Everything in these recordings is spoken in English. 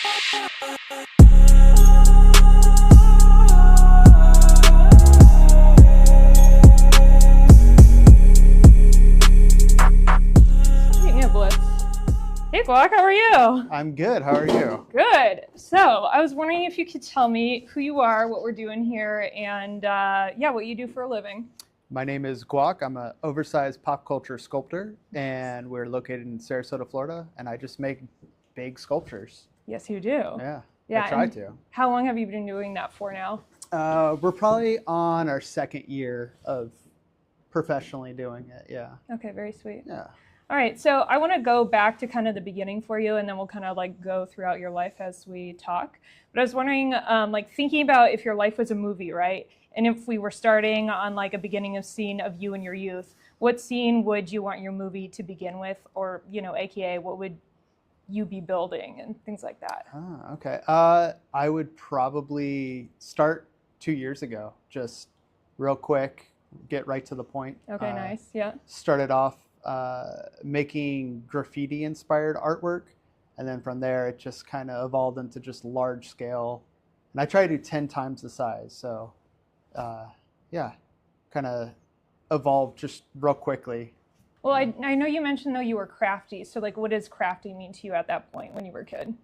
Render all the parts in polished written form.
Hey GWAK, how are you? I'm good. How are you? Good. So I was wondering if you could tell me who you are, what we're doing here, and yeah, what you do for a living. My name is GWAK. I'm an oversized pop culture sculptor, and we're located in Sarasota, Florida, and I just make big sculptures. Yes, you do. Yeah, I try to. How long have you been doing that for now? We're probably on our second year of professionally doing it, yeah. Okay, very sweet. Yeah. All right, so I want to go back to kind of the beginning for you, and then we'll kind of like go throughout your life as we talk. But I was wondering, like thinking about if your life was a movie, right? And if we were starting on like a beginning of scene of you in your youth, what scene would you want your movie to begin with? Or, you know, AKA, what would you be building and things like that? Ah, okay. I would probably start 2 years ago, just real quick, get right to the point. Okay, nice, yeah. Started off making graffiti inspired artwork, and then from there it just kind of evolved into just large scale, and I try to do 10 times the size, so yeah, kind of evolved just real quickly. Well, I know you mentioned though you were crafty, so like what does crafty mean to you at that point when you were a kid?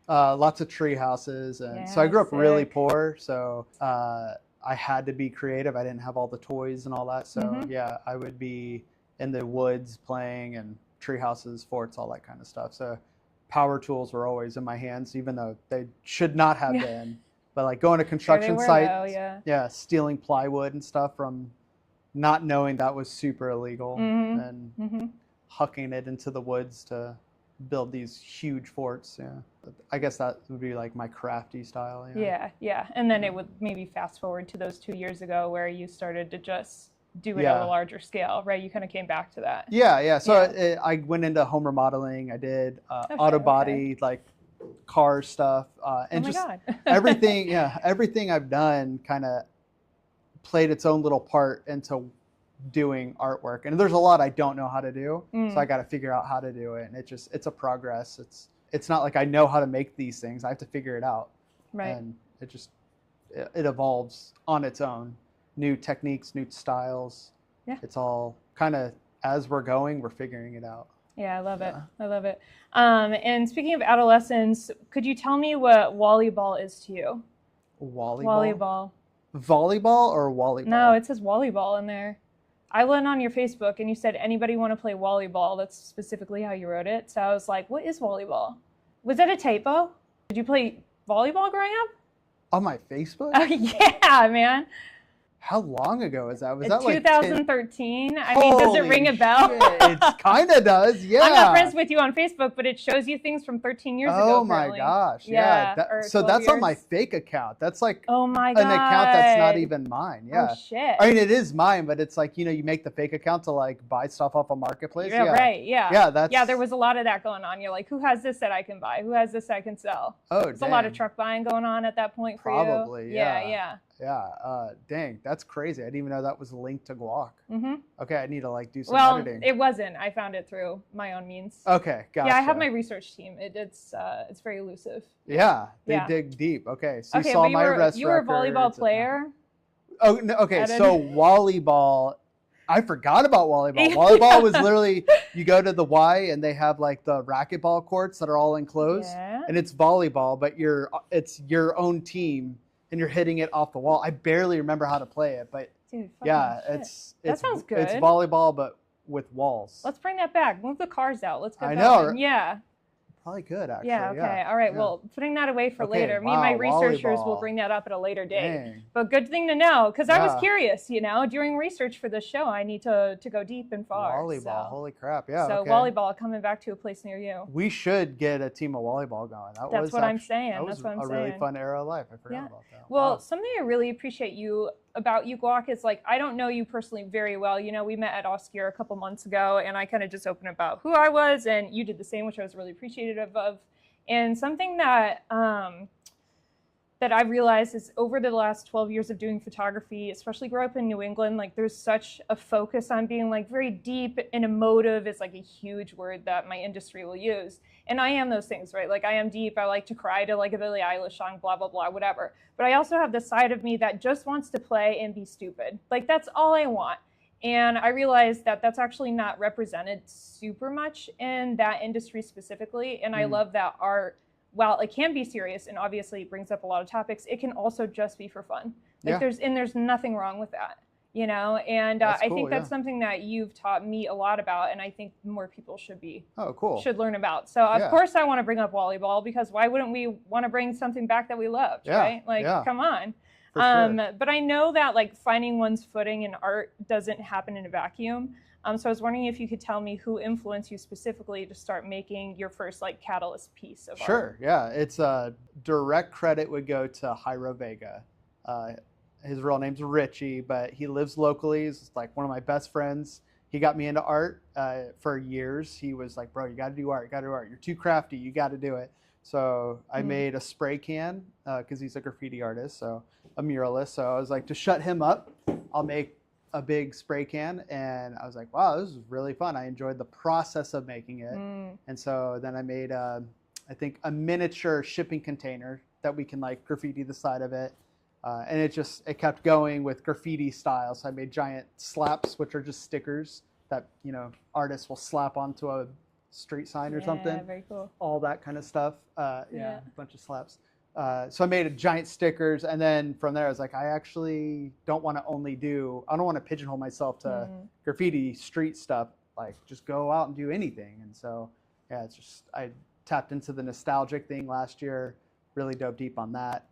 Lots of tree houses, and so I grew up really poor, so I had to be creative. I didn't have all the toys and all that, so yeah, I would be in the woods playing, and tree houses, forts, all that kind of stuff. So power tools were always in my hands, even though they should not have been. But like going to construction sites, yeah, stealing plywood and stuff from not knowing that was super illegal, and hucking it into the woods to build these huge forts. Yeah, I guess that would be like my crafty style. Yeah. And then it would maybe fast forward to those 2 years ago where you started to just do it on a larger scale, right? You kind of came back to that. Yeah. So I went into home remodeling. I did auto body, like car stuff, and everything. Yeah, everything I've done kind of played its own little part into doing artwork. And there's a lot I don't know how to do, so I got to figure out how to do it. And it's a progress. It's not like I know how to make these things. I have to figure it out. Right. And it evolves on its own. New techniques, new styles. Yeah. It's all kind of, as we're going, we're figuring it out. Yeah, I love it. I love it. And speaking of adolescence, could you tell me what WallyBall is to you? WallyBall? Volleyball or Wallyball? No, it says WallyBall in there. I went on your Facebook and you said, anybody want to play WallyBall? That's specifically how you wrote it. So I was like, what is volleyball? Was that a typo? Did you play volleyball growing up? On my Facebook? Oh, yeah, man. How long ago is that? Was that like 2013? I mean, does it ring a bell? It kind of does, yeah. I'm not friends with you on Facebook, but it shows you things from 13 years ago. Oh my gosh, yeah. So that's on my fake account. That's like an account that's not even mine. Yeah. Oh shit. I mean, it is mine, but it's like, you know, you make the fake account to like buy stuff off a marketplace. Yeah, right. Yeah. Yeah, there was a lot of that going on. You're like, who has this that I can buy? Who has this that I can sell? Oh, there's a lot of truck buying going on at that point for you. Probably, yeah. Yeah, dang, that's crazy. I didn't even know that was linked to GWAK. Okay, I need to like do some editing. It wasn't. I found it through my own means. Okay, gotcha. Yeah, I have my research team. It's very elusive. Yeah, they dig deep. Okay, so you saw my rest you were a volleyball player? Oh, no, okay, so WallyBall, I forgot about WallyBall. WallyBall was literally, you go to the Y and they have like the racquetball courts that are all enclosed. Yeah. And it's volleyball, but it's your own team. And you're hitting it off the wall. I barely remember how to play it, but dude, yeah, that sounds good. It's volleyball, but with walls. Let's bring that back. Move the cars out. Let's get I going. know. Yeah. Probably good, actually. Yeah, okay. All right. Yeah. Well, putting that away for later. Me and my researchers will bring that up at a later date. Dang. But good thing to know, because I was curious, you know, during research for this show, I need to go deep and far. WallyBall, holy crap. Yeah. So WallyBall coming back to a place near you. We should get a team of WallyBall going. That's what I'm saying. That's what I'm saying. A really fun era of life. I forgot about that. Well, something I really appreciate about you, GWAK, is like, I don't know you personally very well. You know, we met at Oscar a couple months ago, and I kind of just opened about who I was, and you did the same, which I was really appreciative of. And something that that I've realized is over the last 12 years of doing photography, especially growing up in New England, like there's such a focus on being like very deep and emotive is like a huge word that my industry will use. And I am those things, right? Like I am deep, I like to cry to like a Billie Eilish song, blah, blah, blah, whatever. But I also have the side of me that just wants to play and be stupid. Like that's all I want. And I realized that that's actually not represented super much in that industry specifically. And I love that art, while it can be serious and obviously it brings up a lot of topics, it can also just be for fun. Like there's nothing wrong with that, you know? And I think that's something that you've taught me a lot about, and I think more people should should learn about. So of course I want to bring up WallyBall, because why wouldn't we want to bring something back that we loved, right? Like, come on. Sure. But I know that like finding one's footing in art doesn't happen in a vacuum. So I was wondering if you could tell me who influenced you specifically to start making your first like catalyst piece of art. Sure, yeah. It's a direct credit would go to Hieroveiga. His real name's Richie, but he lives locally. He's like one of my best friends. He got me into art for years. He was like, bro, you got to do art. You got to do art. You're too crafty. You got to do it. So I made a spray can because he's a graffiti artist, so a muralist. So I was like, to shut him up, I'll make a big spray can. And I was like, wow, this is really fun. I enjoyed the process of making it. And so then I made, I think, a miniature shipping container that we can like graffiti the side of it. And it kept going with graffiti style. So I made giant slaps, which are just stickers that, you know, artists will slap onto a street sign or something. Yeah, very cool. All that kind of stuff. A bunch of slaps. So I made giant stickers, and then from there I was like, I actually don't want to pigeonhole myself to graffiti street stuff. Like just go out and do anything. And so it's just, I tapped into the nostalgic thing last year, really dove deep on that.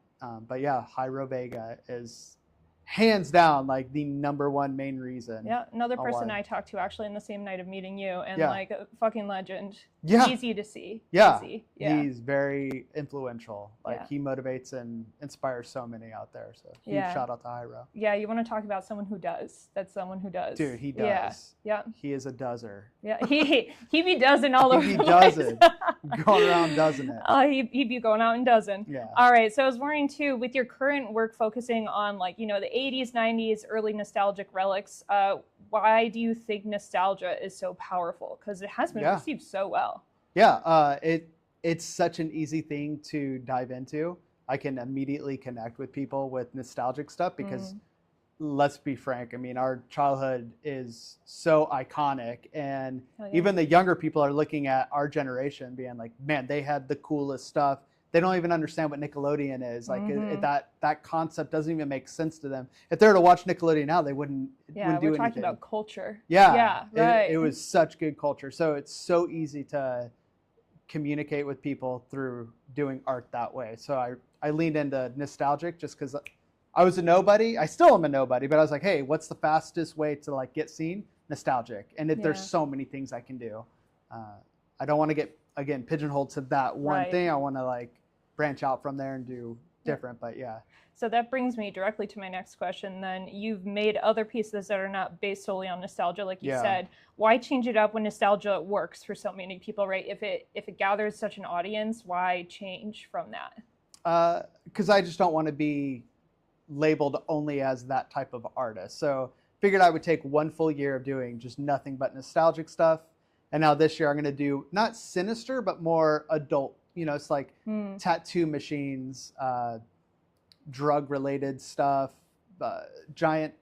But yeah, Hieroveiga is hands down like the #1 main reason. Yeah, another person I talked to actually in the same night of meeting you, and like a fucking legend. Yeah. Easy to see. Yeah. Easy. Yeah. He's very influential. Like he motivates and inspires so many out there. So huge shout out to Hiero. Yeah, you want to talk about someone who does. That's someone who does. Dude, he does. Yeah. He is a dozer. Yeah, he be dozen all over He the does place. it. Going around doesn't it. He'd be going out and dozen. Yeah. All right, so I was wondering too, with your current work focusing on like, you know, the 80s, 90s, early nostalgic relics, why do you think nostalgia is so powerful? Because it has been received so well. Yeah, it's such an easy thing to dive into. I can immediately connect with people with nostalgic stuff because let's be frank, I mean, our childhood is so iconic, and even the younger people are looking at our generation being like, man, they had the coolest stuff. They don't even understand what Nickelodeon is. Like that concept doesn't even make sense to them. If they were to watch Nickelodeon now, they wouldn't do anything. We're talking about culture. Yeah, right. It was such good culture. So it's so easy to communicate with people through doing art that way. So I leaned into nostalgic just because I was a nobody. I still am a nobody, but I was like, hey, what's the fastest way to like get seen? Nostalgic. And if there's so many things I can do. I don't want to get, again, pigeonholed to that one thing. I want to like branch out from there and do different, but yeah. So that brings me directly to my next question. Then you've made other pieces that are not based solely on nostalgia, like you said. Why change it up when nostalgia works for so many people, right? If it gathers such an audience, why change from that? Because I just don't want to be labeled only as that type of artist. So figured I would take one full year of doing just nothing but nostalgic stuff. And now this year I'm going to do not sinister, but more adult. You know, it's like tattoo machines, drug-related stuff, giant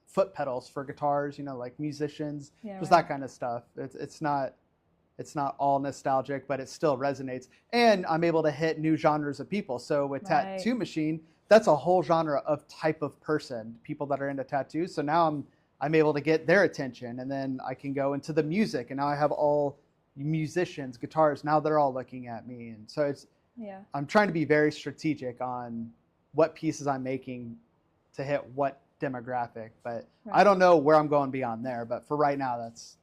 foot pedals for guitars, you know, like musicians, just that kind of stuff. It's not all nostalgic, but it still resonates. And I'm able to hit new genres of people. So with Tattoo Machine, that's a whole genre of type of person, people that are into tattoos. So now I'm able to get their attention, and then I can go into the music, and now I have all musicians, guitarists, now they're all looking at me. And so I'm trying to be very strategic on what pieces I'm making to hit what demographic, but I don't know where I'm going beyond there. But for right now, that's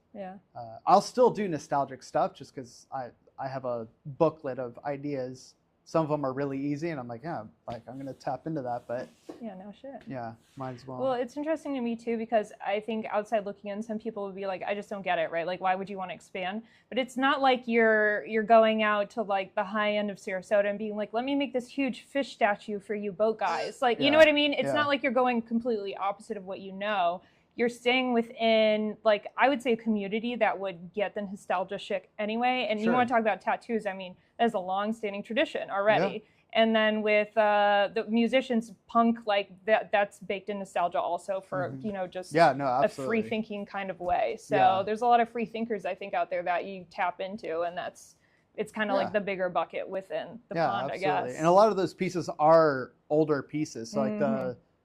I'll still do nostalgic stuff just because I have a booklet of ideas some of them are really easy, and I'm like, yeah, like I'm gonna tap into that. But yeah, no shit. Yeah, might as well. Well, it's interesting to me too, because I think outside looking in, some people would be like, I just don't get it, right? Like, why would you want to expand? But it's not like you're going out to like the high end of Sarasota and being like, let me make this huge fish statue for you boat guys. Like, you know what I mean? It's not like you're going completely opposite of what you know. You're staying within, like, I would say a community that would get the nostalgia shit anyway. And you want to talk about tattoos, I mean, that is a long-standing tradition already. And then with the musicians, punk, like that's baked in nostalgia also for, you know, just a free thinking kind of way. So there's a lot of free thinkers, I think, out there that you tap into, and it's kind of like the bigger bucket within the pond, I guess. And a lot of those pieces are older pieces. So like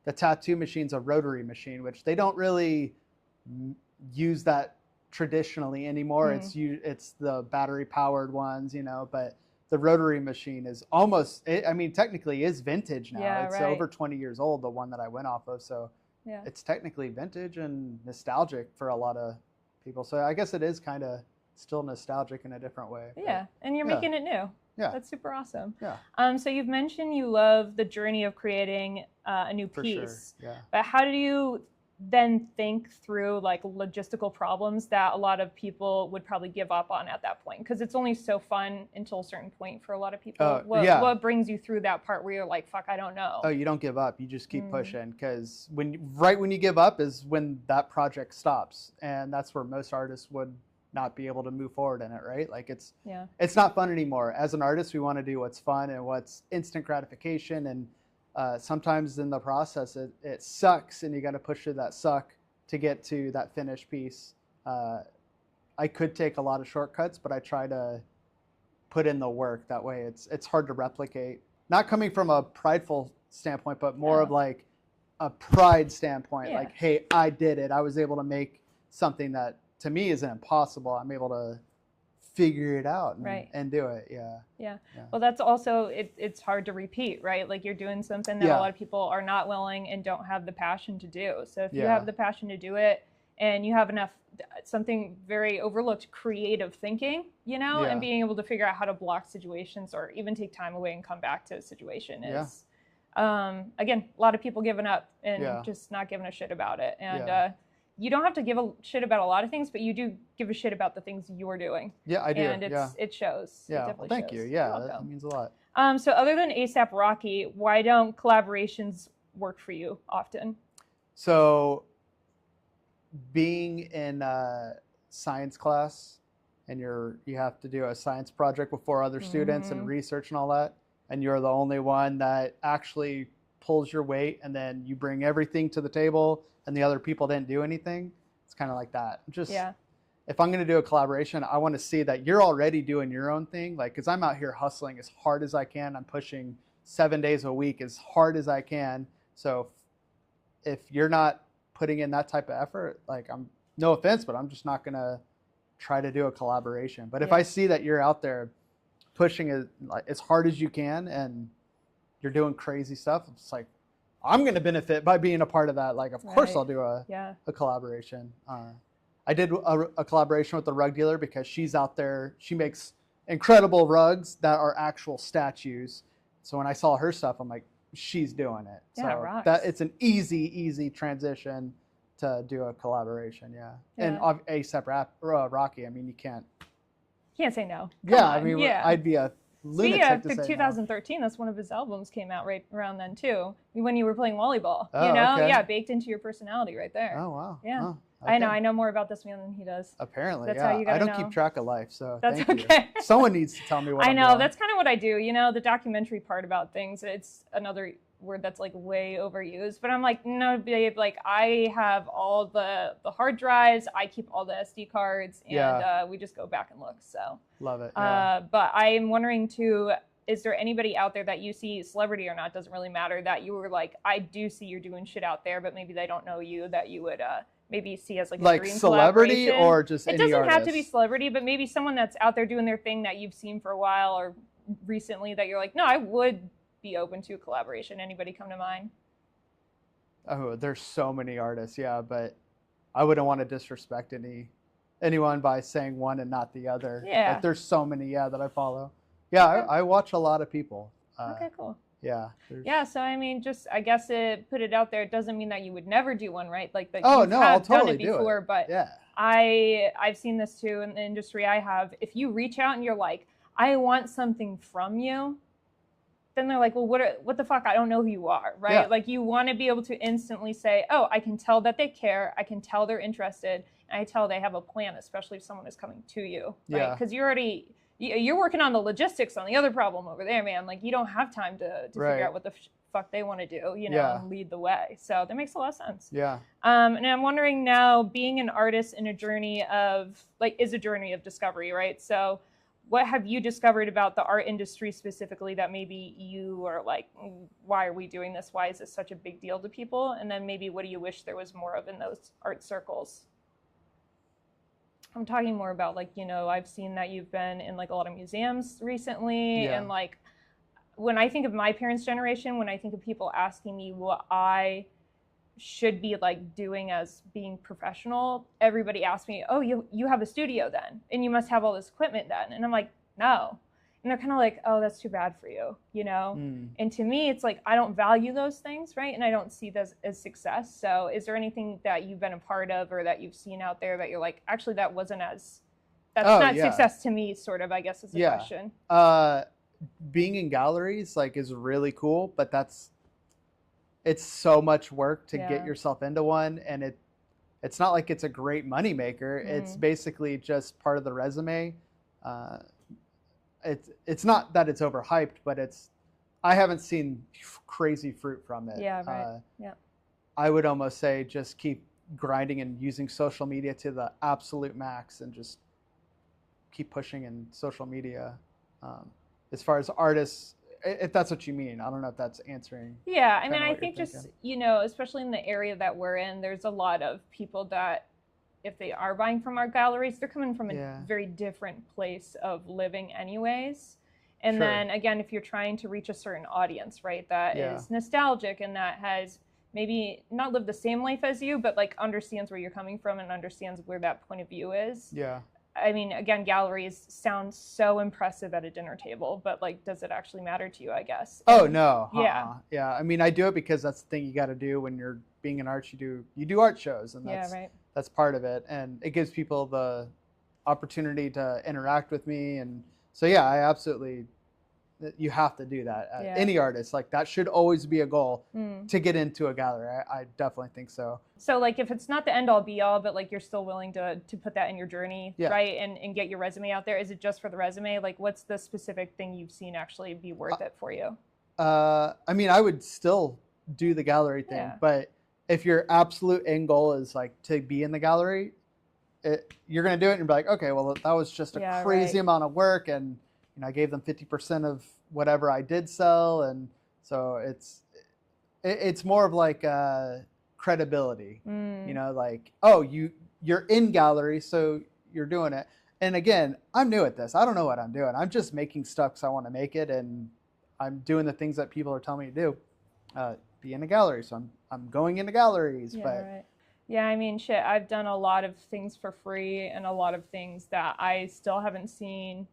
the tattoo machine's a rotary machine, which they don't really use that traditionally anymore. It's the battery powered ones, you know, but the rotary machine is almost, I mean, technically is vintage now. It's over 20 years old, the one that I went off of. So it's technically vintage and nostalgic for a lot of people. So I guess it is kind of still nostalgic in a different way. Yeah, and you're making it new. Yeah. That's super awesome. Yeah. So you've mentioned you love the journey of creating a new piece. Sure. Yeah. But how do you then think through like logistical problems that a lot of people would probably give up on at that point? Because it's only so fun until a certain point for a lot of people. What brings you through that part where you're like, fuck, I don't know? Oh, you don't give up. You just keep pushing, because right when you give up is when that project stops. And that's where most artists would not be able to move forward in it, right? Like it's not fun anymore. As an artist, we want to do what's fun and what's instant gratification, and sometimes in the process it sucks, and you got to push through that suck to get to that finished piece. I could take a lot of shortcuts, but I try to put in the work. That way it's hard to replicate. Not coming from a prideful standpoint, but more of like a pride standpoint. Like, hey, I did it. I was able to make something that to me isn't impossible. I'm able to figure it out and do it. Yeah. Well, that's also, it's hard to repeat, right? Like you're doing something that a lot of people are not willing and don't have the passion to do. So if you have the passion to do it, and you have enough, something very overlooked, creative thinking, you know, and being able to figure out how to block situations or even take time away and come back to a situation is, again, a lot of people giving up and just not giving a shit about it. And you don't have to give a shit about a lot of things, but you do give a shit about the things you're doing. Yeah, I do. And it shows. Yeah, it definitely thank shows. you. Yeah, that means a lot. So other than ASAP Rocky, why don't collaborations work for you often? So being in science class, and you have to do a science project with 4 other students and research and all that, and you're the only one that actually pulls your weight, and then you bring everything to the table and the other people didn't do anything. It's kind of like that. Just if I'm going to do a collaboration, I want to see that you're already doing your own thing. Like, because I'm out here hustling as hard as I can. I'm pushing 7 days a week as hard as I can. So if you're not putting in that type of effort, like, I'm, no offense, but I'm just not going to try to do a collaboration. But if I see that you're out there pushing as hard as you can and you're doing crazy stuff, it's like, I'm going to benefit by being a part of that. Like, of course I'll do a collaboration. I did a collaboration with the rug dealer because she's out there. She makes incredible rugs that are actual statues. So when I saw her stuff, I'm like, she's doing it. Yeah, so it's an easy transition to do a collaboration. And ASAP Rocky, I mean, you can't say no. I mean, I'd be a lunatic to say 2013, that's when his albums came out right around then too, when you were playing WallyBall. Oh, you know, okay. Baked into your personality right there. Oh wow. Yeah. Oh, okay. I know more about this man than he does. Apparently, that's how you gotta I don't know. keep track of life, so that's thank okay. you. Someone needs to tell me what I I'm know doing. That's kind of what I do. You know, the documentary part about things, it's another word that's like way overused, but I'm like, no, babe, like I have all the hard drives, I keep all the SD cards, and we just go back and look. So love it. But I'm wondering too, is there anybody out there that you see, celebrity or not, doesn't really matter, that you were like, I do see you're doing shit out there, but maybe they don't know you, that you would maybe see as like a dream celebrity or just it any doesn't have to artist? be celebrity, but maybe someone that's out there doing their thing that you've seen for a while or recently that you're like, no, I would be open to a collaboration. Anybody come to mind? Oh, there's so many artists, but I wouldn't want to disrespect anyone by saying one and not the other. Yeah. Like, there's so many, that I follow. Yeah, Okay. I watch a lot of people. Okay, cool. Yeah. Yeah, so I mean, just I guess put it out there. It doesn't mean that you would never do one, right? Like that Oh you no, have I'll done totally it before, do it. but Yeah. I've seen this too in the industry I have. If you reach out and you're like, I want something from you, then they're like, well, what the fuck? I don't know who you are, right? Yeah. Like you want to be able to instantly say, oh, I can tell that they care. I can tell they're interested, and I tell they have a plan, especially if someone is coming to you, right? Yeah. Because you're working on the logistics on the other problem over there, man. Like you don't have time to figure out what the fuck they want to do, you know, and lead the way. So that makes a lot of sense. Yeah. And I'm wondering now, being an artist in a journey of is a journey of discovery, right? So what have you discovered about the art industry specifically that maybe you are like, why are we doing this? Why is this such a big deal to people? And then maybe what do you wish there was more of in those art circles? I'm talking more about like, you know, I've seen that you've been in like a lot of museums recently. And like, when I think of my parents' generation, when I think of people asking me what I should be like doing as being professional, everybody asks me, oh, you have a studio then, and you must have all this equipment then. And I'm like, no. And they're kind of like, oh, that's too bad for you, you know? And to me, it's like, I don't value those things, right? And I don't see this as success. So is there anything that you've been a part of or that you've seen out there that you're like, actually, that's not success to me, sort of, I guess is the question. Being in galleries like is really cool, but it's so much work to get yourself into one, and it's not like it's a great money maker. It's basically just part of the resume. It's not that it's overhyped, but I haven't seen crazy fruit from it. Yeah, right. Yeah. I would almost say just keep grinding and using social media to the absolute max, and just keep pushing in social media. As far as artists, if that's what you mean, I don't know if that's answering. Yeah, I mean, I think just, you know, especially in the area that we're in, there's a lot of people that, if they are buying from our galleries, they're coming from a very different place of living anyways. And then again, if you're trying to reach a certain audience, right, that is nostalgic and that has maybe not lived the same life as you, but like understands where you're coming from and understands where that point of view is. Yeah. I mean, again, galleries sound so impressive at a dinner table, but like, does it actually matter to you, I guess? Oh, no. Yeah. Yeah. I mean, I do it because that's the thing you got to do when you're being an artist. You do art shows, and that's part of it. And it gives people the opportunity to interact with me. And so, yeah, I absolutely, you have to do that. Any artist, like that should always be a goal to get into a gallery. I definitely think so. So like, if it's not the end all be all, but like you're still willing to put that in your journey, right? And get your resume out there. Is it just for the resume? Like, what's the specific thing you've seen actually be worth it for you? I mean, I would still do the gallery thing, but if your absolute end goal is like to be in the gallery, you're going to do it and be like, okay, well, that was just a crazy amount of work, and you know, I gave them 50% of whatever I did sell. And so it's more of like credibility, you know, like, oh, you're in gallery, so you're doing it. And again, I'm new at this. I don't know what I'm doing. I'm just making stuff because I want to make it, and I'm doing the things that people are telling me to do. Be in a gallery, so I'm going into galleries. Yeah, I mean, shit, I've done a lot of things for free and a lot of things that I still haven't seen.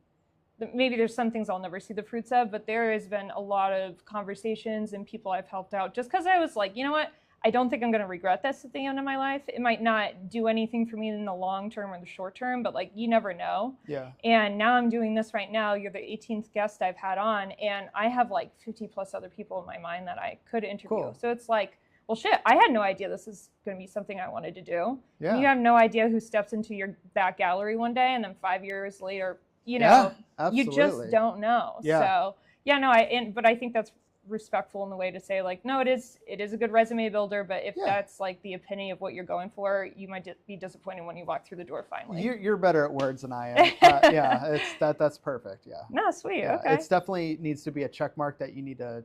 Maybe there's some things I'll never see the fruits of, but there has been a lot of conversations and people I've helped out just because I was like, you know what? I don't think I'm going to regret this at the end of my life. It might not do anything for me in the long term or the short term, but like, you never know. Yeah. And now I'm doing this right now. You're the 18th guest I've had on, and I have like 50 plus other people in my mind that I could interview. Cool. So it's like, well, shit, I had no idea this is going to be something I wanted to do. Yeah. You have no idea who steps into that gallery one day, and then 5 years later, you know, you just don't know. Yeah. So yeah, no, but I think that's respectful in the way to say like, no, it is a good resume builder, but if that's like the epitome of what you're going for, you might be disappointed when you walk through the door finally. You're better at words than I am. Yeah, that's perfect. Yeah. No, sweet. Yeah, okay. It's definitely needs to be a check mark that you need to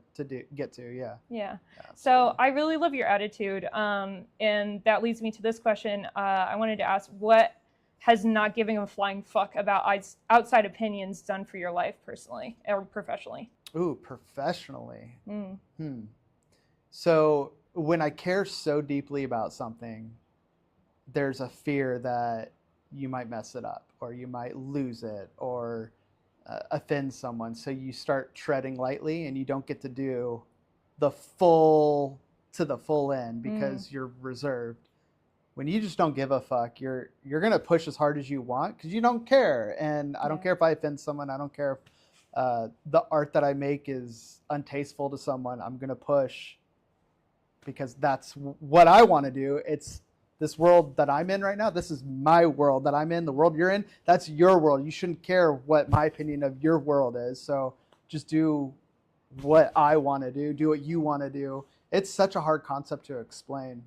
get to. Yeah. Yeah. So I really love your attitude, and that leads me to this question. I wanted to ask, what has not giving a flying fuck about outside opinions done for your life personally or professionally? Ooh, professionally. So when I care so deeply about something, there's a fear that you might mess it up or you might lose it, or offend someone. So you start treading lightly and you don't get to do the full end because you're reserved. When you just don't give a fuck, you're going to push as hard as you want because you don't care. And I don't care if I offend someone. I don't care if the art that I make is untasteful to someone. I'm going to push because that's what I want to do. It's this world that I'm in right now. This is my world that I'm in. The world you're in, that's your world. You shouldn't care what my opinion of your world is. So just do what I want to do. Do what you want to do. It's such a hard concept to explain.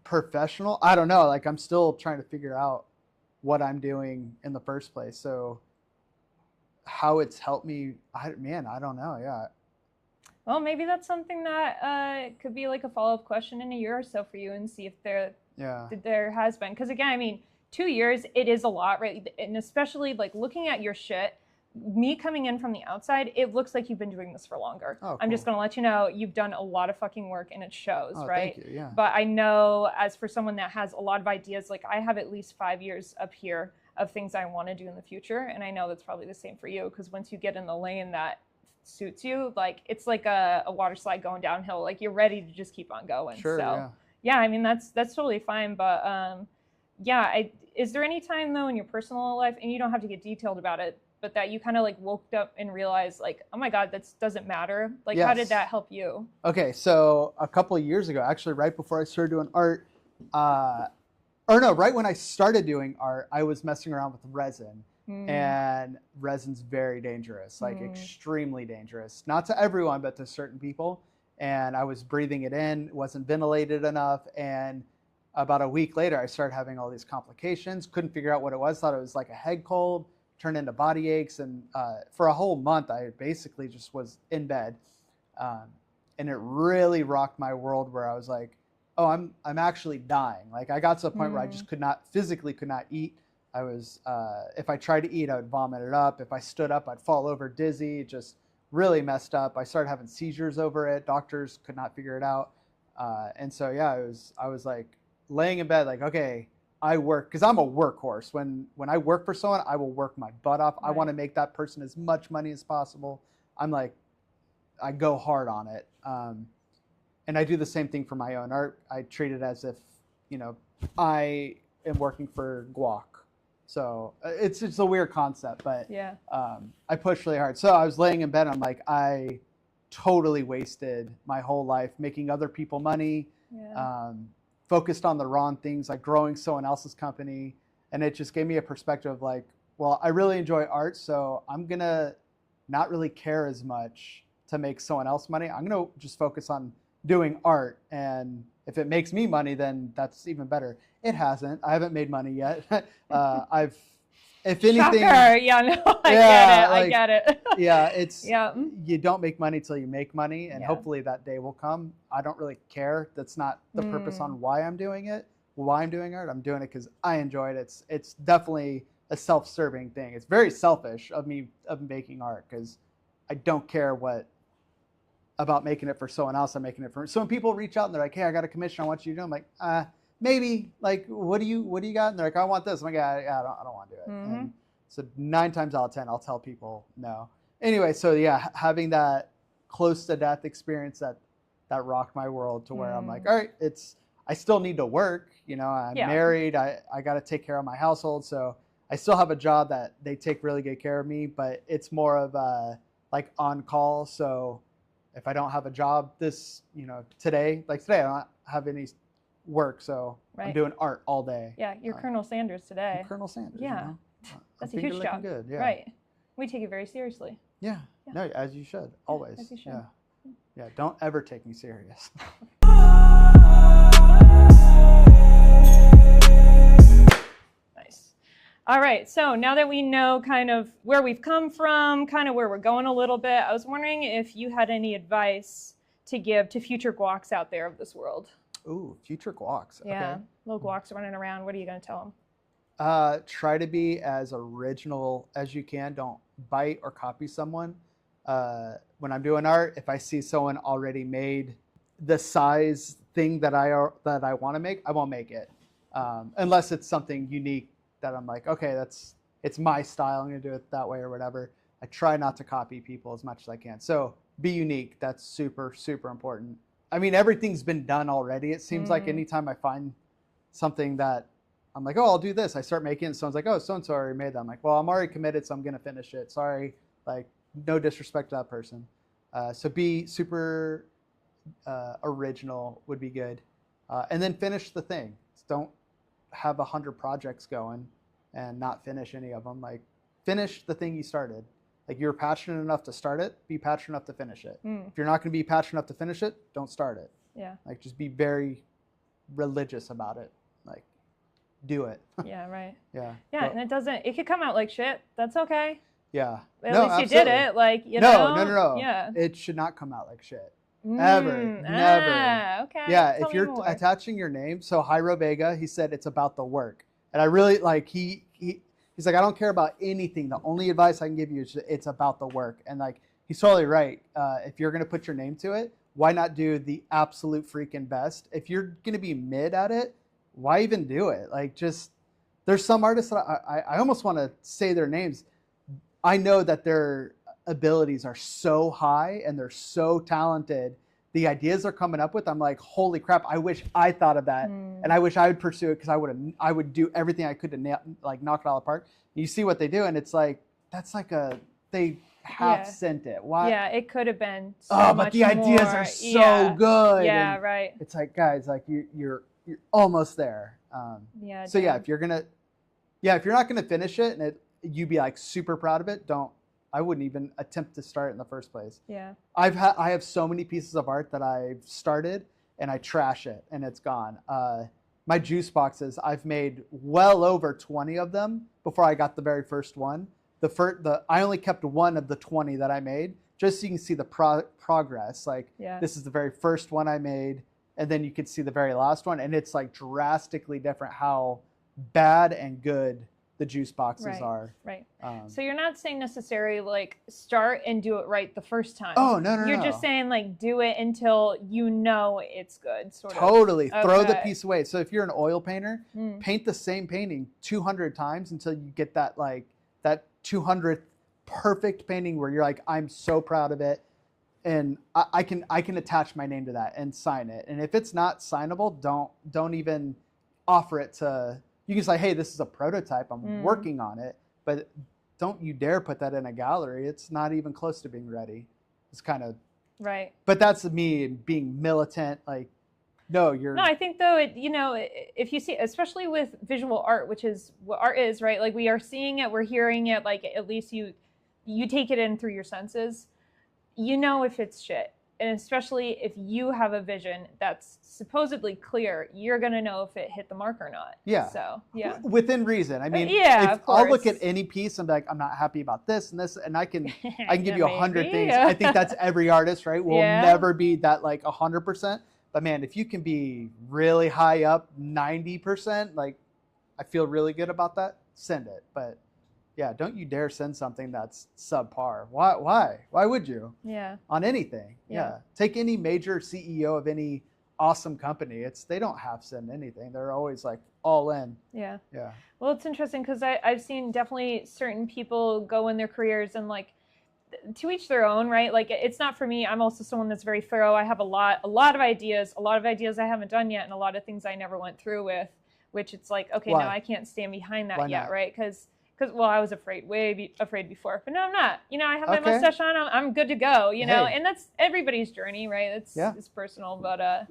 Professional, I don't know. Like I'm still trying to figure out what I'm doing in the first place. So how it's helped me, I don't know. Yeah. Well, maybe that's something that could be like a follow-up question in a year or so for you and see if there has been. Because again, I mean, 2 years, it is a lot, right? And especially like looking at your shit, me coming in from the outside, it looks like you've been doing this for longer. Oh, cool. I'm just going to let you know, you've done a lot of fucking work and it shows, right? Thank you, yeah. But I know as for someone that has a lot of ideas, like I have at least 5 years up here of things I want to do in the future. And I know that's probably the same for you because once you get in the lane that suits you, like it's like a water slide going downhill. Like you're ready to just keep on going. Sure, so yeah, I mean, that's totally fine. But is there any time though in your personal life, and you don't have to get detailed about it, but that you kind of like woke up and realized like, oh my God, that doesn't matter. Like, how did that help you? Okay. So a couple of years ago, actually right before I started doing art, right when I started doing art, I was messing around with resin and resin's very dangerous, like extremely dangerous, not to everyone, but to certain people. And I was breathing it in, it wasn't ventilated enough. And about a week later, I started having all these complications, couldn't figure out what it was, thought it was like a head cold, turned into body aches. And for a whole month, I basically just was in bed. And it really rocked my world where I was like, oh, I'm actually dying. Like I got to a point where I just physically could not eat. I was, if I tried to eat, I would vomit it up. If I stood up, I'd fall over dizzy, just really messed up. I started having seizures over it. Doctors could not figure it out. And so, yeah, I was like laying in bed, like, okay, I work, because I'm a workhorse. When I work for someone, I will work my butt off. Right. I want to make that person as much money as possible. I'm like, I go hard on it. And I do the same thing for my own art. I treat it as if, I am working for GWAK. So it's a weird concept, but I push really hard. So I was laying in bed, and I'm like, I totally wasted my whole life making other people money, focused on the wrong things, like growing someone else's company. And it just gave me a perspective of like, well, I really enjoy art, so I'm going to not really care as much to make someone else money. I'm going to just focus on doing art. And if it makes me money, then that's even better. It hasn't. I haven't made money yet. If anything, shocker. Yeah, no, I get it. Yeah, it's you don't make money till you make money, and hopefully that day will come. I don't really care. That's not the purpose on why I'm doing it. Why I'm doing art, I'm doing it because I enjoy it. It's definitely a self-serving thing. It's very selfish of me of making art because I don't care about making it for someone else. I'm making it for. So when people reach out and they're like, "Hey, I got a commission. I want you to do," I'm like, maybe. Like, what do you got? And they're like, "I want this." I'm like, I don't want to do it. And so 9 times out of 10, I'll tell people no. Anyway, so yeah, having that close to death experience that rocked my world to where I'm like, all right, I still need to work. I'm married. I got to take care of my household. So I still have a job that they take really good care of me, but it's more of like on call. So if I don't have a job today I don't have any work, so I'm doing art all day. Yeah, you're Colonel Sanders today. I'm Colonel Sanders. Yeah, that's a huge job. Good, yeah. Right. We take it very seriously. Yeah. No, as you should, always. As you should. Yeah, don't ever take me serious. Nice. All right, so now that we know kind of where we've come from, kind of where we're going a little bit, I was wondering if you had any advice to give to future GWAKs out there of this world. Ooh, future GWAKs. Yeah, okay. Little GWAKs running around. What are you going to tell them? Try to be as original as you can. Don't bite or copy someone. When I'm doing art, if I see someone already made the size thing that I want to make, I won't make it. Unless it's something unique that I'm like, okay, it's my style. I'm going to do it that way or whatever. I try not to copy people as much as I can. So be unique. That's super, super important. I mean, everything's been done already. It seems like anytime I find something that I'm like, oh, I'll do this, I start making it. Someone's like, oh, so-and-so already made that. I'm like, well, I'm already committed, so I'm going to finish it. Sorry. Like, no disrespect to that person. So be super original would be good. And then finish the thing. Don't have 100 projects going and not finish any of them. Like, finish the thing you started. Like, you're passionate enough to start it, be passionate enough to finish it. If you're not going to be passionate enough to finish it, don't start it. Yeah. Like, just be very religious about it. Like, do it. Yeah, right. Yeah. Yeah, but, and it could come out like shit. That's okay. Yeah. At least you did it. Like, you know. No. Yeah. It should not come out like shit. Ever. Never. Okay. Yeah, Tell if me you're more. attaching your name, so Hieroveiga, he said it's about the work. And I really like he's like, I don't care about anything. The only advice I can give you is it's about the work. And like, he's totally right. If you're gonna put your name to it, why not do the absolute freaking best? If you're gonna be mid at it, why even do it? Like, just, there's some artists that I almost want to say their names. I know that their abilities are so high and they're so talented. The ideas they're coming up with, I'm like, holy crap, I wish I thought of that. And I wish I would pursue it, because I would do everything I could to knock it all apart. You see what they do, and it's like, that's like they half sent it. Why? Yeah, it could have been so but much the ideas more. are so good. Yeah, and right. it's like, guys, like you're almost there. So yeah, if you're not gonna finish it and you be like super proud of it, I wouldn't even attempt to start it in the first place. Yeah. I have so many pieces of art that I've started and I trash it and it's gone. My juice boxes, I've made well over 20 of them before I got the very first one. I only kept one of the 20 that I made, just so you can see the progress. Like, this is the very first one I made, and then you can see the very last one, and it's like drastically different how bad and good the juice boxes are. Right. So you're not saying necessarily like start and do it right the first time. Oh, no. You're just saying like do it until you know it's good, sort of. Totally. Throw the piece away. So if you're an oil painter, paint the same painting 200 times until you get that 200th perfect painting where you're like, I'm so proud of it. And I can attach my name to that and sign it. And if it's not signable, don't even offer it to. You can say, hey, this is a prototype. I'm working on it. But don't you dare put that in a gallery. It's not even close to being ready. It's kind of. Right. But that's me being militant. Like, no, you're. No, I think though, if you see, especially with visual art, which is what art is, right? Like, we are seeing it, we're hearing it, like, at least you take it in through your senses. You know if it's shit. And especially if you have a vision that's supposedly clear, you're going to know if it hit the mark or not. Yeah. So, yeah. Within reason. I mean, of course. I'll look at any piece and be like, I'm not happy about this and this, and I can give you 100 things. I think that's every artist, right? We'll never be that like 100%. But man, if you can be really high up, 90%, like, I feel really good about that, send it. But yeah, don't you dare send something that's subpar. Why? Why would you? Yeah. On anything. Yeah. Take any major CEO of any awesome company. They don't half send anything. They're always like all in. Yeah. Yeah. Well, it's interesting because I've seen definitely certain people go in their careers and like, to each their own, right? Like, it's not for me. I'm also someone that's very thorough. I have a lot of ideas I haven't done yet, and a lot of things I never went through with, which it's like, okay, no, I can't stand behind that yet, right? Because well, I was afraid before, but no, I'm not. I have my mustache on. I'm good to go. And that's everybody's journey, right? It's personal, but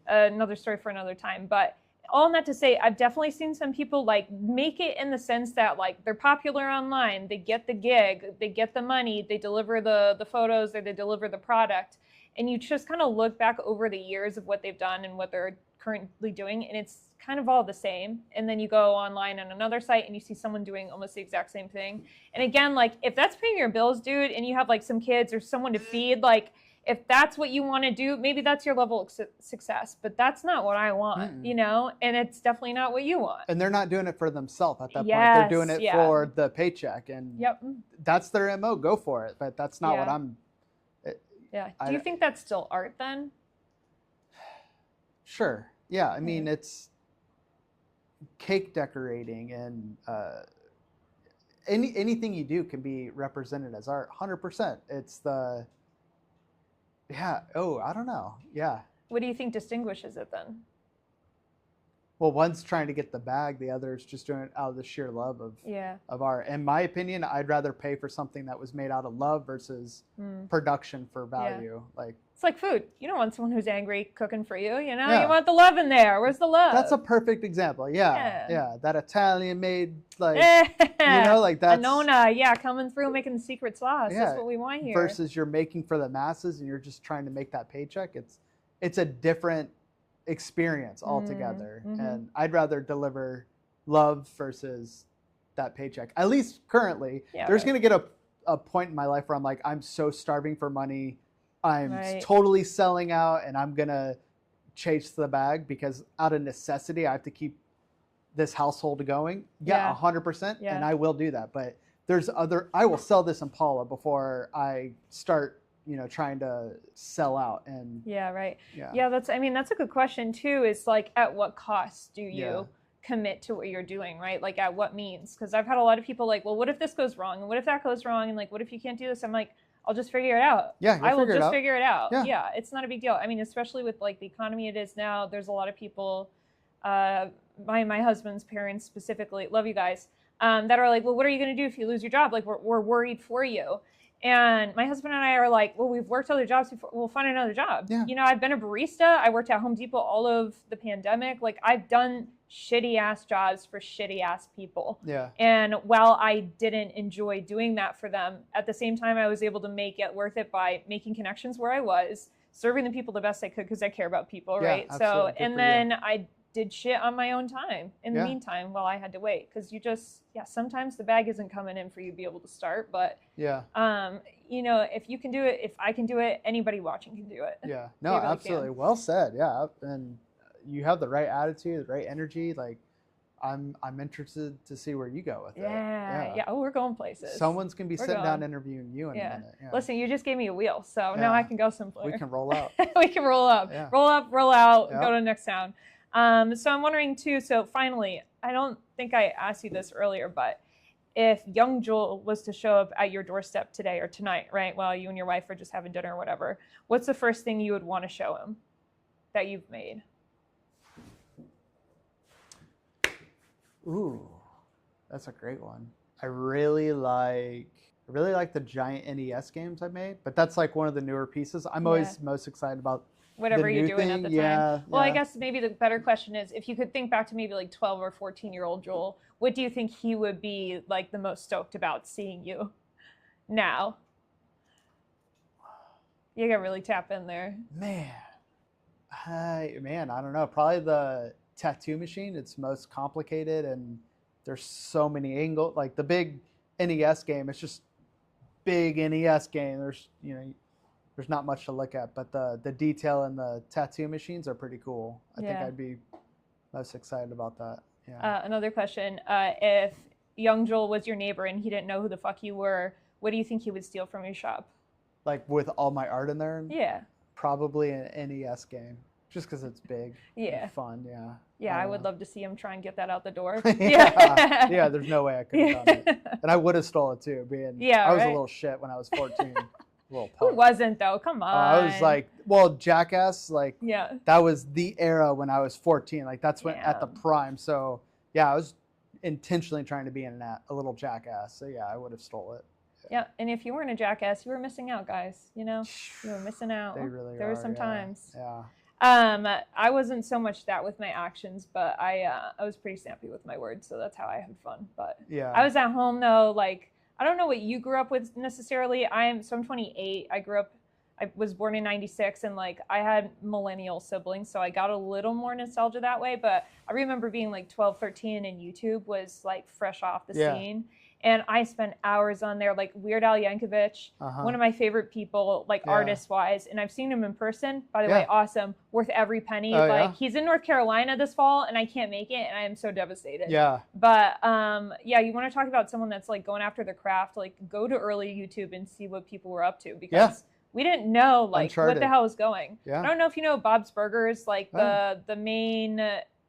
another story for another time. But all that to say, I've definitely seen some people like make it in the sense that like they're popular online, they get the gig, they get the money, they deliver the photos, or they deliver the product, and you just kind of look back over the years of what they've done and what they're currently doing, and it's kind of all the same. And then you go online on another site and you see someone doing almost the exact same thing. And again, like, if that's paying your bills, dude, and you have like some kids or someone to feed, like, if that's what you want to do, maybe that's your level of success, but that's not what I want, and it's definitely not what you want. And they're not doing it for themselves at that point. They're doing it for the paycheck, and that's their MO. Go for it. But that's not what I'm. Do you think that's still art then? Sure. Yeah. I mean, it's cake decorating, and anything you do can be represented as art. 100%. It's the I don't know. Yeah. What do you think distinguishes it then? Well, one's trying to get the bag, the other is just doing it out of the sheer love of art. In my opinion, I'd rather pay for something that was made out of love versus production for value. Like, it's like food. You don't want someone who's angry cooking for you, you know? You want the love in there. Where's the love? That's a perfect example. Yeah. That Italian made, like, you know, like that's... Anona, coming through making the secret sauce. That's what we want here. Versus you're making for the masses and you're just trying to make that paycheck. It's a different experience altogether. And I'd rather deliver love versus that paycheck. At least currently. There's going to get a point in my life where I'm like, I'm so starving for money. I'm totally selling out and I'm going to chase the bag because out of necessity, I have to keep this household going. 100%. And I will do that. But I will sell this Impala before I start, you know, trying to sell out. And that's a good question too, is like, at what cost do you commit to what you're doing, right? Like, at what means? Because I've had a lot of people like, well, what if this goes wrong? And what if that goes wrong? And like, what if you can't do this? I'm like, I'll just figure it out. I will just figure it out. It's not a big deal. I mean, especially with like the economy it is now, there's a lot of people, my husband's parents specifically, love you guys, that are like, well, what are you going to do if you lose your job? Like, we're worried for you. And my husband and I are like, well, we've worked other jobs before. We'll find another job. You know, I've been a barista. I worked at Home Depot all of the pandemic. Like, I've done shitty ass jobs for shitty ass people. And while I didn't enjoy doing that for them, at the same time, I was able to make it worth it by making connections where I was, serving the people the best I could because I care about people, right? So, and then I did shit on my own time in the meantime while I had to wait, because you just sometimes the bag isn't coming in for you to be able to start, but you know, if you can do it, if I can do it, anybody watching can do it. No, really absolutely can. Well said. And you have the right attitude, the right energy. Like, I'm interested to see where you go with it. Oh, we're going places. Someone's gonna be sitting down interviewing you in a minute. Listen, you just gave me a wheel, so now I can go someplace. We can roll out. We can roll up, roll up, roll out, go to the next town. So I'm wondering too, so finally, I don't think I asked you this earlier, but if young Joel was to show up at your doorstep today or tonight, right, while you and your wife are just having dinner or whatever, what's the first thing you would want to show him that you've made? Ooh, that's a great one. I really like the giant NES games I made, but that's like one of the newer pieces. I'm always most excited about whatever you're doing at the time. Yeah, well, I guess maybe the better question is, if you could think back to maybe like 12 or 14-year-old Joel, what do you think he would be like the most stoked about seeing you now? You gotta really tap in there. Man, I don't know. Probably the tattoo machine. It's most complicated and there's so many angles. Like the big NES game, it's just big NES game. There's, you know, there's not much to look at, but the detail in the tattoo machines are pretty cool. I think I'd be most excited about that. Another question, if young Joel was your neighbor and he didn't know who the fuck you were, what do you think he would steal from your shop? Like with all my art in there? Yeah. Probably an NES game, just because it's big and fun, I would love to see him try and get that out the door. There's no way I could have done it. And I would have stole it too, I was a little shit when I was 14. Who wasn't though? Come on. I was like, well, Jackass, like that was the era when I was 14. Like that's when at the prime. So I was intentionally trying to be in a little Jackass. So I would have stole it. Yeah, and if you weren't a Jackass, you were missing out, guys. You know, you were missing out. They really there were some times. Yeah. I wasn't so much that with my actions, but I was pretty snappy with my words, so that's how I had fun. But I was at home though, like. I don't know what you grew up with necessarily. I'm 28. I was born in 96 and like I had millennial siblings. So I got a little more nostalgia that way. But I remember being like 12, 13 and YouTube was like fresh off the scene. And I spent hours on there, like Weird Al Yankovic, one of my favorite people, like artist-wise. And I've seen him in person, by the way, awesome, worth every penny. He's in North Carolina this fall, and I can't make it, and I am so devastated. But, you want to talk about someone that's, like, going after the craft, like, go to early YouTube and see what people were up to, because we didn't know, like, what the hell was going. I don't know if you know Bob's Burgers, like, the main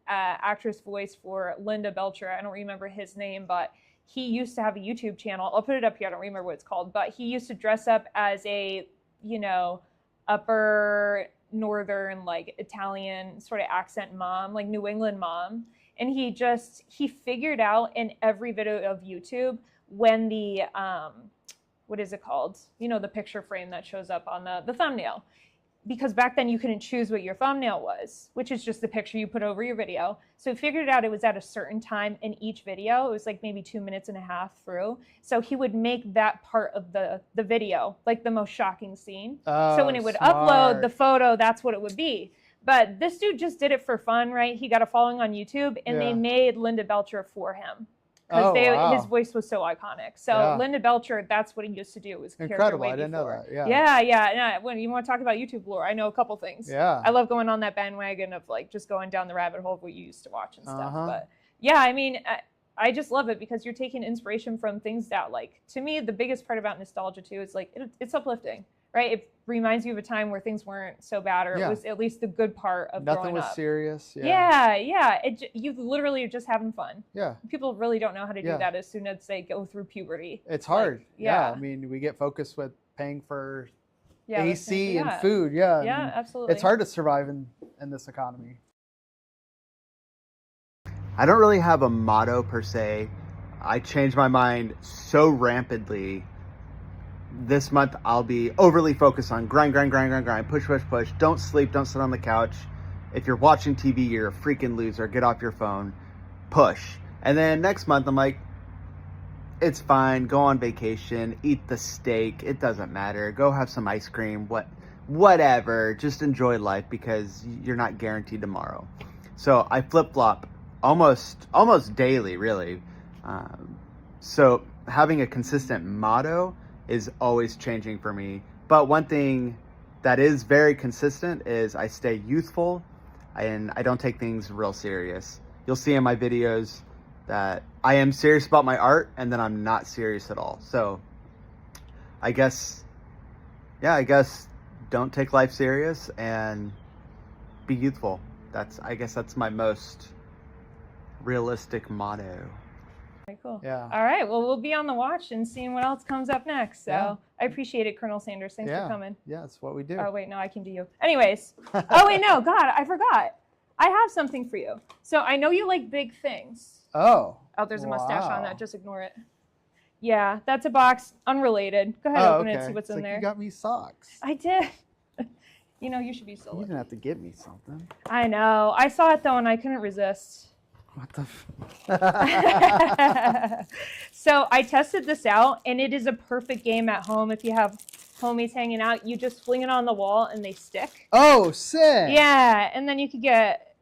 actress voice for Linda Belcher. I don't remember his name, but he used to have a YouTube channel. I'll put it up here. I don't remember what it's called, but he used to dress up as a, you know, upper northern, like Italian sort of accent mom, like New England mom. And he figured out in every video of YouTube when the, what is it called? You know, the picture frame that shows up on the thumbnail. Because back then you couldn't choose what your thumbnail was, which is just the picture you put over your video. So he figured out it was at a certain time in each video. It was like maybe 2.5 minutes through. So he would make that part of the video, like the most shocking scene. So when it would upload the photo, that's what it would be. But this dude just did it for fun, right? He got a following on YouTube, and they made Linda Belcher for him. Because his voice was so iconic. So Linda Belcher, that's what he used to do. Was incredible. I didn't know that. Yeah. When you want to talk about YouTube lore, I know a couple things. Yeah. I love going on that bandwagon of like just going down the rabbit hole of what you used to watch and stuff. But yeah, I mean, I just love it because you're taking inspiration from things that, like, to me, the biggest part about nostalgia too is like it's uplifting, right? It reminds you of a time where things weren't so bad, or it was at least the good part of growing up. Nothing was serious. You literally are just having fun. Yeah. People really don't know how to do that as soon as they go through puberty. It's hard. Like, I mean, we get focused with paying for AC and food. Yeah. Yeah, absolutely. It's hard to survive in this economy. I don't really have a motto per se. I change my mind so rampantly. This month I'll be overly focused on grind, push. Don't sleep, don't sit on the couch. If you're watching TV, you're a freaking loser. Get off your phone. Push. And then next month I'm like, it's fine. Go on vacation. Eat the steak. It doesn't matter. Go have some ice cream. Whatever. Just enjoy life because you're not guaranteed tomorrow. So I flip-flop almost daily, really. So having a consistent motto is always changing for me. But one thing that is very consistent is I stay youthful and I don't take things real serious. You'll see in my videos that I am serious about my art and then I'm not serious at all. So I guess don't take life serious and be youthful. I guess that's my most realistic motto. Very cool. Yeah. All right. Well, we'll be on the watch and seeing what else comes up next. So I appreciate it, Colonel Sanders. Thanks for coming. Yeah, that's what we do. Oh, wait, no, I can do you. Anyways. Oh, wait, no. God, I forgot. I have something for you. So I know you like big things. Oh, there's a mustache on that. Just ignore it. Yeah, that's a box. Unrelated. Go ahead, open it and see what's in there. You got me socks. I did. You know, you should be so lucky. You didn't have to give me something. I know. I saw it, though, and I couldn't resist. What the So I tested this out, and it is a perfect game at home. If you have homies hanging out, you just fling it on the wall, and they stick. Oh, sick. Yeah, and then you get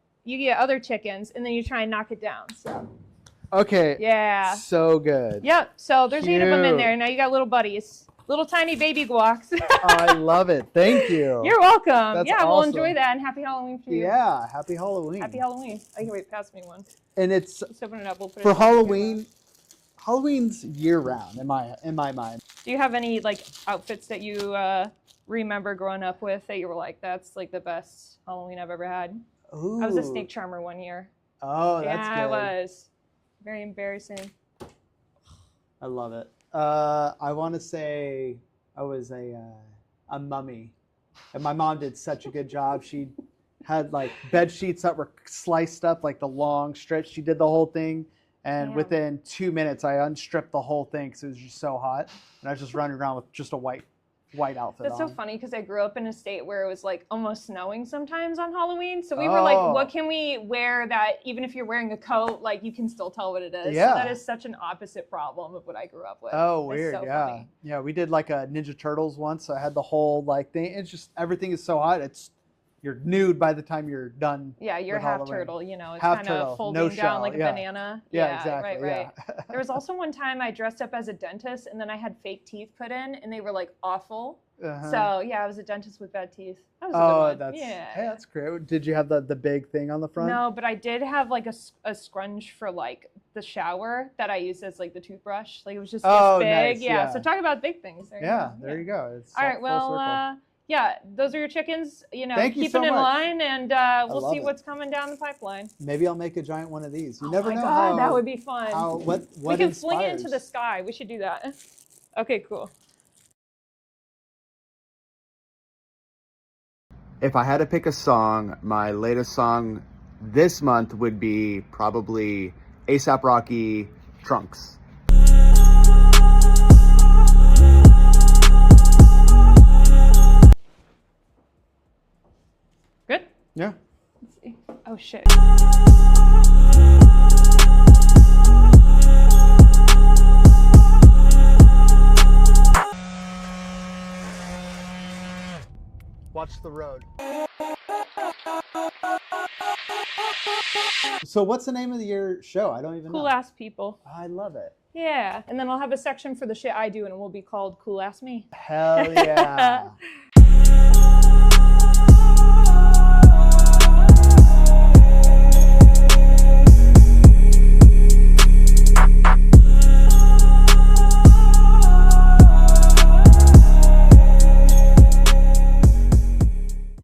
other chickens, and then you try and knock it down. So. Okay. Yeah. So good. Yep. So there's 8 of them in there. Now you got little buddies. Little tiny baby GWAKs. I love it. Thank you. You're welcome. That's awesome. We'll enjoy that, and happy Halloween for you. Yeah, happy Halloween. Happy Halloween. Okay, wait, pass me one. And it's just open it up. We'll put for it Halloween. Halloween's year round in my mind. Do you have any like outfits that you remember growing up with that you were like, that's like the best Halloween I've ever had? Ooh. I was a snake charmer one year. Oh, that's good. Yeah, I was. Very embarrassing. I love it. I want to say I was a mummy, and my mom did such a good job. She had like bed sheets that were sliced up, like the long strips. She did the whole thing, and within 2 minutes, I unstripped the whole thing because it was just so hot, and I was just running around with just a white outfit That's on. so funny because I grew up in a state where it was like almost snowing sometimes on Halloween. So we were like, what can we wear that even if you're wearing a coat, like you can still tell what it is? Yeah. So that is such an opposite problem of what I grew up with. Oh, weird. So yeah. funny. Yeah, we did like a Ninja Turtles once. So I had the whole like thing. It's just everything is so hot. You're nude by the time you're done. Yeah, you're half Halloween. Turtle, you know, it's half kind turtle, of folding no down shell, like a banana. Yeah, exactly. Right. Yeah. There was also one time I dressed up as a dentist and then I had fake teeth put in and they were like awful. So yeah, I was a dentist with bad teeth. That was a good one. Hey, that's great. Did you have the big thing on the front? No, but I did have like a scrunch for like the shower that I used as like the toothbrush. Like it was just this big. Nice. Yeah. So talk about big things. There you go. It's all right. Well, yeah, those are your chickens. You know, Thank you keep so it in much. line, and we'll see it. what's coming down the pipeline. Maybe I'll make a giant one of these. You Oh never my know God, how, that would be fun. what we can inspires. fling it into the sky. We should do that. Okay, cool. If I had to pick a song, my latest song this month would be probably A$AP Rocky, Trunks. Good? Yeah. Let's see. Oh, shit. Watch the road. So what's the name of your show? I don't even know. Cool Ass People. I love it. Yeah, and then I'll have a section for the shit I do, and it will be called Cool Ass Me. Hell yeah.